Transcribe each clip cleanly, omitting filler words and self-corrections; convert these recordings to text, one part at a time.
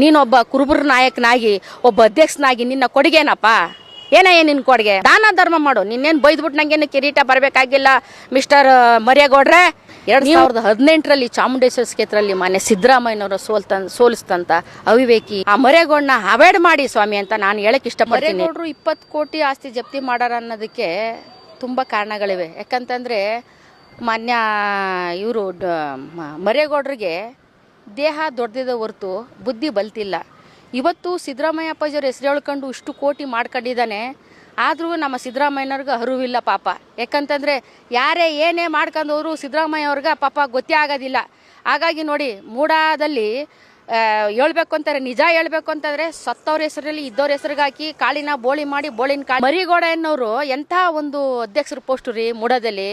ನೀನೊಬ್ಬ ಕುರುಬರ ನಾಯಕನಾಗಿ ಒಬ್ಬ ಅಧ್ಯಕ್ಷನಾಗಿ ನಿನ್ನ ಕೊಡುಗೆನಪ್ಪ ಏನಯ್ಯ ನಿನ್ನ ಕೊಡುಗೆ? ದಾನ ಧರ್ಮ ಮಾಡು. ನಿನ್ನೇನು ಬೈದ್ಬಿಟ್ಟು ನಂಗೇನು ಕಿರೀಟ ಬರಬೇಕಾಗಿಲ್ಲ ಮಿಸ್ಟರ್ ಮರ್ಯಗೌಡ್ರೆ. 2018ರಲ್ಲಿ ಚಾಮುಂಡೇಶ್ವರಿ ಕ್ಷೇತ್ರದಲ್ಲಿ ಮಾನ್ಯ ಸಿದ್ದರಾಮಯ್ಯನವರು ಸೋಲಿಸ್ತಂತ ಅವಿವೇಕಿ ಆ ಮರ್ಯಗೌಡನ ಅವಾಯ್ಡ್ ಮಾಡಿ ಸ್ವಾಮಿ ಅಂತ ನಾನು ಹೇಳಕ್ ಇಷ್ಟಪಡ್ತೀನಿ. ಮರ್ಯಗೌಡರು 20 ಕೋಟಿ ಆಸ್ತಿ ಜಪ್ತಿ ಮಾಡಾರ ಅನ್ನೋದಕ್ಕೆ ತುಂಬಾ ಕಾರಣಗಳಿವೆ. ಯಾಕಂತಂದ್ರೆ ಮಾನ್ಯ ಇವರು ಮರ್ಯಗೌಡರಿಗೆ ದೇಹ ದೊಡ್ಡದಿದೆ ಹೊರತು ಬುದ್ಧಿ ಬಲ್ತಿಲ್ಲ. ಇವತ್ತು ಸಿದ್ದರಾಮಯ್ಯ ಅಪ್ಪಾಜಿಯವ್ರ ಹೆಸರು ಹೇಳ್ಕೊಂಡು ಇಷ್ಟು ಕೋಟಿ ಮಾಡ್ಕೊಂಡಿದ್ದಾನೆ. ಆದರೂ ನಮ್ಮ ಸಿದ್ದರಾಮಯ್ಯನವ್ರಿಗೆ ಅರಿವಿಲ್ಲ ಪಾಪ. ಯಾಕಂತಂದರೆ ಯಾರೇ ಏನೇ ಮಾಡ್ಕೊಂಡವರು ಸಿದ್ದರಾಮಯ್ಯ ಅವ್ರಿಗೆ ಪಾಪ ಗೊತ್ತೇ ಆಗೋದಿಲ್ಲ. ಹಾಗಾಗಿ ನೋಡಿ, ಮೂಡಾದಲ್ಲಿ ಹೇಳ್ಬೇಕು ಅಂತಾರೆ, ನಿಜ ಹೇಳ್ಬೇಕು ಅಂತಂದರೆ ಸತ್ತವ್ರ ಹೆಸರಲ್ಲಿ ಇದ್ದವ್ರ ಹೆಸರಿಗೆ ಹಾಕಿ ಕಾಳಿನ ಬೋಳಿ ಮಾಡಿ ಬೋಳಿನ ಕಾಳಿ ಮರಿಗೌಡ ಎನ್ನೋರು ಎಂಥ ಒಂದು ಅಧ್ಯಕ್ಷರ ಪೋಸ್ಟು ರೀ ಮೂಡಾದಲ್ಲಿ.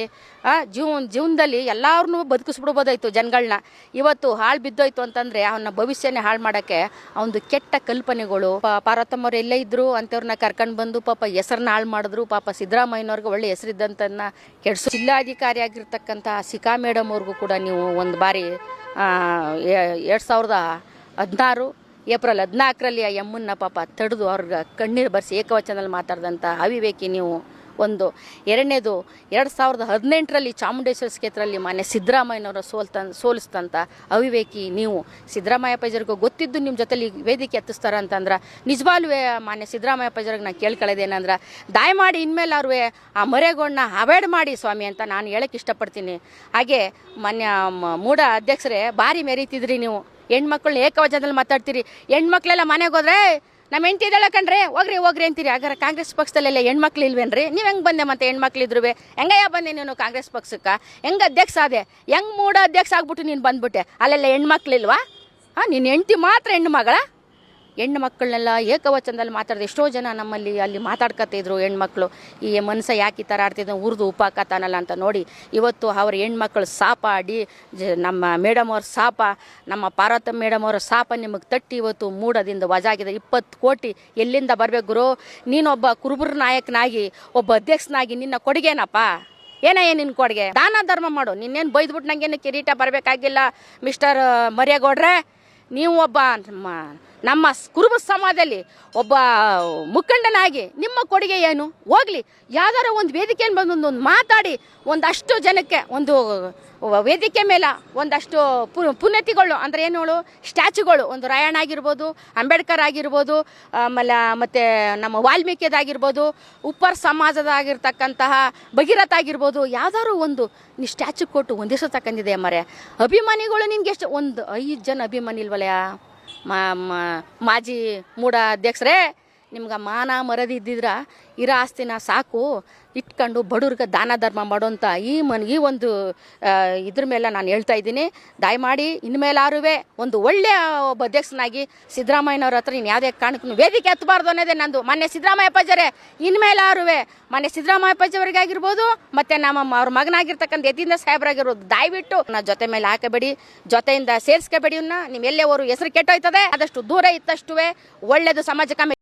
ಜೀವನದಲ್ಲಿ ಎಲ್ಲಾರನ್ನೂ ಬದುಕಿಸ್ಬಿಡ್ಬೋದಾಯ್ತು ಜನಗಳನ್ನ. ಇವತ್ತು ಹಾಳು ಬಿದ್ದೋಯ್ತು ಅಂತಂದರೆ ಅವನ ಭವಿಷ್ಯನೇ ಹಾಳು ಮಾಡೋಕ್ಕೆ ಅವನದು ಕೆಟ್ಟ ಕಲ್ಪನೆಗಳು. ಪಾರ್ವತಮ್ಮವ್ರು ಎಲ್ಲೇ ಇದ್ರು ಅಂಥವ್ರನ್ನ ಕರ್ಕೊಂಡು ಬಂದು ಪಾಪ ಹೆಸರನ್ನ ಹಾಳು ಮಾಡಿದ್ರು. ಪಾಪ ಸಿದ್ದರಾಮಯ್ಯನವ್ರಿಗೆ ಒಳ್ಳೆ ಹೆಸರಿದ್ದಂತನ್ನ ಕೆಡಿಸು. ಜಿಲ್ಲಾಧಿಕಾರಿ ಆಗಿರ್ತಕ್ಕಂಥ ಸಿಕಾ ಮೇಡಮ್ ಅವ್ರಿಗೂ ಕೂಡ ನೀವು ಒಂದು ಬಾರಿ 2016 ಏಪ್ರಿಲ್ 14ರಲ್ಲಿ ಆ ಎಮ್ಮನ್ನ ಪಾಪ ತಡೆದು ಅವ್ರಿಗೆ ಕಣ್ಣೀರು ಬರ್ಸಿ ಏಕವಚನದಲ್ಲಿ ಮಾತಾಡಿದಂಥ ಅವಿವೇಕಿ ನೀವು. ಒಂದು ಎರಡನೇದು 2018ರಲ್ಲಿ ಚಾಮುಂಡೇಶ್ವರಿ ಕ್ಷೇತ್ರದಲ್ಲಿ ಮಾನ್ಯ ಸಿದ್ದರಾಮಯ್ಯನವರು ಸೋಲಿಸ್ತಂತ ಅವಿವೇಕಿ ನೀವು. ಸಿದ್ದರಾಮಯ್ಯ ಅಪ್ಪಾಜಿಯವ್ರಿಗೂ ಗೊತ್ತಿದ್ದು ನಿಮ್ಮ ಜೊತೆಲಿ ವೇದಿಕೆ ಎತ್ತಿಸ್ತಾರ ಅಂತಂದ್ರೆ ನಿಜವಾಗ್ಲೂ ಮಾನ್ಯ ಸಿದ್ದರಾಮಯ್ಯ ಅಪ್ಪಾಜಿಯವ್ರಿಗೆ ನಾನು ಕೇಳ್ಕೊಳ್ಳೋದೇನಂದ್ರೆ ದಯಮಾಡಿ ಇನ್ಮೇಲೆ ಅವ್ರಿಗೆ ಆ ಮರ್ಯಗೌಡನ ಅವಾಯ್ಡ್ ಮಾಡಿ ಸ್ವಾಮಿ ಅಂತ ನಾನು ಹೇಳಕ್ಕೆ ಇಷ್ಟಪಡ್ತೀನಿ. ಹಾಗೆ ಮಾನ್ಯ ಮೂಡ ಅಧ್ಯಕ್ಷರೇ ಭಾರಿ ಮೆರೀತಿದ್ರಿ ನೀವು. ಹೆಣ್ಮಕ್ಳನ್ನ ಏಕವಚನದಲ್ಲಿ ಮಾತಾಡ್ತೀರಿ. ಹೆಣ್ಮಕ್ಳೆಲ್ಲ ಮನೆಗೆ ಹೋದ್ರೆ ನಮ್ಮ ಹೆಂಡತಿ ಇದೆಲ್ಲ ಕಣ್ರಿ ಹೋಗ್ರಿ ಅಂತೀರಿ. ಹಾಗಾದ್ರೆ ಕಾಂಗ್ರೆಸ್ ಪಕ್ಷದಲ್ಲೆಲ್ಲ ಹೆಣ್ಮಕ್ಳು ಇಲ್ವೇನ್ರಿ? ನೀವು ಹೆಂಗೆ ಬಂದೆ ಮತ್ತೆ ಹೆಣ್ಮಕ್ಳು ಇದ್ರು ಹೆಂಗಯ್ಯ ಬಂದೆ ನೀನು ಕಾಂಗ್ರೆಸ್ ಪಕ್ಷಕ್ಕೆ? ಹೆಂಗೆ ಅಧ್ಯಕ್ಷ ಆದೆ? ಹೆಂಗೆ ಮೂಡ ಅಧ್ಯಕ್ಷ ಆಗ್ಬಿಟ್ಟು ನೀನು ಬಂದ್ಬಿಟ್ಟೆ? ಅಲ್ಲೆಲ್ಲ ಹೆಣ್ಮಕ್ಳು ಇಲ್ವಾ? ನಿನ್ನ ಹೆಂಡತಿ ಮಾತ್ರ ಹೆಣ್ಣು ಮಗಳ? ಹೆಣ್ಣು ಮಕ್ಕಳನ್ನೆಲ್ಲ ಏಕವಚನದಲ್ಲಿ ಮಾತಾಡಿದೆ. ಎಷ್ಟೋ ಜನ ನಮ್ಮಲ್ಲಿ ಅಲ್ಲಿ ಮಾತಾಡ್ಕೊತಿದ್ರು ಹೆಣ್ಮಕ್ಳು. ಈ ಮನಸ್ಸು ಯಾಕೆ ಈ ಥರ ಆಡ್ತಿದ್ರು, ಉರ್ದು ಉಪಾಕತಾನಲ್ಲ ಅಂತ ನೋಡಿ ಇವತ್ತು ಅವ್ರ ಹೆಣ್ಮಕ್ಳು ಸಾಪ ನಮ್ಮ ಮೇಡಮ್ ಅವ್ರ ಸಾಪ, ನಮ್ಮ ಪಾರ್ವತಮ್ಮ ಮೇಡಮ್ ಅವರ ಸಾಪ ನಿಮಗೆ ತಟ್ಟಿ ಇವತ್ತು ಮೂಡದಿಂದ ವಜಾಗಿದೆ. 20 ಕೋಟಿ ಎಲ್ಲಿಂದ ಬರಬೇಕು ಗುರು? ನೀನೊಬ್ಬ ಕುರುಬರ ನಾಯಕನಾಗಿ ಒಬ್ಬ ಅಧ್ಯಕ್ಷನಾಗಿ ನಿನ್ನ ಕೊಡುಗೆನಪ್ಪ ಏನಯ್ಯ ನಿನ್ನ ಕೊಡುಗೆ? ದಾನ ಧರ್ಮ ಮಾಡು. ನಿನ್ನೇನು ಬೈದ್ಬಿಟ್ಟು ನಂಗೇನು ಕಿರೀಟ ಬರಬೇಕಾಗಿಲ್ಲ ಮಿಸ್ಟರ್ ಮರ್ಯಗೌಡ್ರೆ. ನೀವು ಒಬ್ಬ ನಮ್ಮ ಕುರುಬ ಸಮಾಜದಲ್ಲಿ ಒಬ್ಬ ಮುಖಂಡನಾಗಿ ನಿಮ್ಮ ಕೊಡುಗೆ ಏನು? ಹೋಗ್ಲಿ, ಯಾವ್ದಾರ ಒಂದು ವೇದಿಕೆಯನ್ನು ಬಂದು ಒಂದು ಮಾತಾಡಿ ಒಂದಷ್ಟು ಜನಕ್ಕೆ ಒಂದು ವೇದಿಕೆ ಮೇಲೆ ಒಂದಷ್ಟು ಪುಣ್ಯತಿಗಳು ಅಂದರೆ ಏನು ಸ್ಟ್ಯಾಚ್ಯುಗಳು, ಒಂದು ರಾಯಣ್ಣ ಆಗಿರ್ಬೋದು, ಅಂಬೇಡ್ಕರ್ ಆಗಿರ್ಬೋದು, ಆಮೇಲೆ ಮತ್ತು ನಮ್ಮ ವಾಲ್ಮೀಕಿದಾಗಿರ್ಬೋದು, ಉಪ್ಪರ್ ಸಮಾಜದಾಗಿರ್ತಕ್ಕಂತಹ ಭಗೀರಥ ಆಗಿರ್ಬೋದು, ಯಾವ್ದಾದ್ರು ಒಂದು ನೀ ಸ್ಟ್ಯಾಚ್ಯು ಕೊಟ್ಟು ಒಂದಿವಸ ತಕ್ಕಂದಿದೆ ಮರೆ. ಅಭಿಮಾನಿಗಳು ನಿನ್ಗೆ ಎಷ್ಟು? ಒಂದು 5 ಜನ ಅಭಿಮಾನಿ ಇಲ್ವಲ್ಲ ಮಾಜಿ ಮೂಡ ಅಧ್ಯಕ್ಷರೇ? ನಿಮ್ಗೆ ಮಾನ ಮರದಿ ಇದ್ದಿದ್ರೆ ಇರೋ ಆಸ್ತಿನ ಸಾಕು ಇಟ್ಕೊಂಡು ಬಡವ್ರಿಗೆ ದಾನ ಧರ್ಮ ಮಾಡೋಂಥ ಈ ಒಂದು ಇದ್ರ ಮೇಲೆ ನಾನು ಹೇಳ್ತಾ ಇದ್ದೀನಿ. ದಯಮಾಡಿ ಇನ್ಮೇಲಾರುವೆ ಒಂದು ಒಳ್ಳೆಯ ಒಬ್ಬ ಅಧ್ಯಕ್ಷನಾಗಿ ಸಿದ್ದರಾಮಯ್ಯನವ್ರ ಹತ್ರ ನೀನು ಯಾವುದೇ ಕಾರಣಕ್ಕೂ ವೇದಿಕೆ ಹತ್ತಬಾರ್ದು ಅನ್ನೋದೇ ನಂದು. ಮಾನ್ಯ ಸಿದ್ದರಾಮಯ್ಯ ಅಪ್ಪಾಜಿಯವರೇ, ಇನ್ಮೇಲಾರುವೆ ಮಾನ್ಯ ಸಿದ್ದರಾಮಯ್ಯ ಅಪ್ಪಾಜಿಯವರಿಗಾಗಿರ್ಬೋದು ಮತ್ತು ಅವ್ರ ಮಗನಾಗಿರ್ತಕ್ಕಂಥ ಯತೀಂದ್ರ ಸಾಹೇಬ್ರಾಗಿರ್ಬೋದು, ದಯವಿಟ್ಟು ನನ್ನ ಜೊತೆ ಮೇಲೆ ಹಾಕಬೇಡಿ, ಜೊತೆಯಿಂದ ಸೇರಿಸ್ಕೋಬೇಡಿ. ನೀವೆಲ್ಲೇ ಅವರು ಹೆಸರು ಕೆಟ್ಟೋಯ್ತದೆ. ಆದಷ್ಟು ದೂರ ಇತ್ತಷ್ಟುವೆ ಒಳ್ಳೆಯದು ಸಮಾಜಕ್ಕೆ.